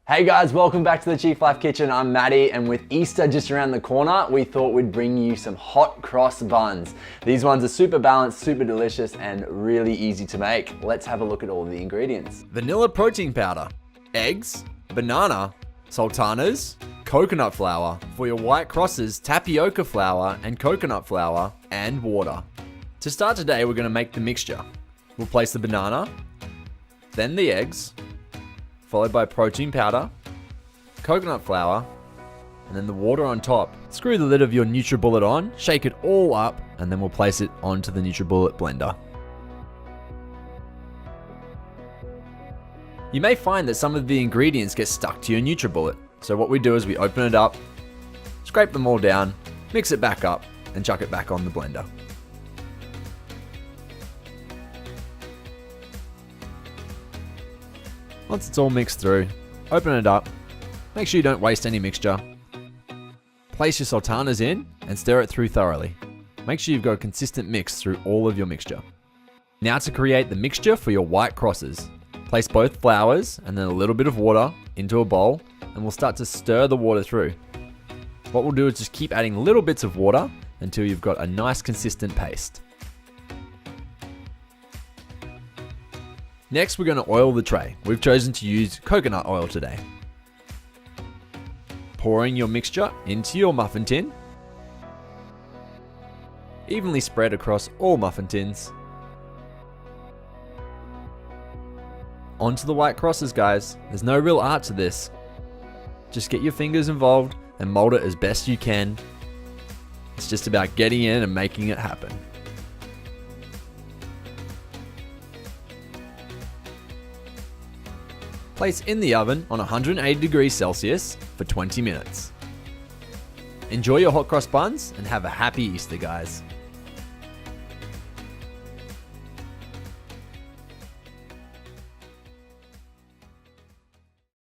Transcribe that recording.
Hey guys, welcome back to the Chief Life Kitchen. I'm Maddie, and with Easter just around the corner, we thought we'd bring you some hot cross buns. These ones are super balanced, super delicious, and really easy to make. Let's have a look at all of the ingredients. Vanilla protein powder, eggs, banana, sultanas, coconut flour. For your white crosses, tapioca flour and coconut flour, and water. To start today, we're gonna make the mixture. We'll place the banana, then the eggs, followed by protein powder, coconut flour, and then the water on top. Screw the lid of your NutriBullet on, shake it all up, and then we'll place it onto the NutriBullet blender. You may find that some of the ingredients get stuck to your NutriBullet. So what we do is we open it up, scrape them all down, mix it back up, and chuck it back on the blender. Once it's all mixed through, open it up, make sure you don't waste any mixture. Place your sultanas in and stir it through thoroughly. Make sure you've got a consistent mix through all of your mixture. Now to create the mixture for your white crosses. Place both flours and then a little bit of water into a bowl, and we'll start to stir the water through. What we'll do is just keep adding little bits of water until you've got a nice consistent paste. Next, we're going to oil the tray. We've chosen to use coconut oil today. Pouring your mixture into your muffin tin. Evenly spread across all muffin tins. Onto the white crosses, guys. There's no real art to this. Just get your fingers involved and mold it as best you can. It's just about getting in and making it happen. Place in the oven on 180 degrees Celsius for 20 minutes. Enjoy your hot cross buns and have a happy Easter, guys.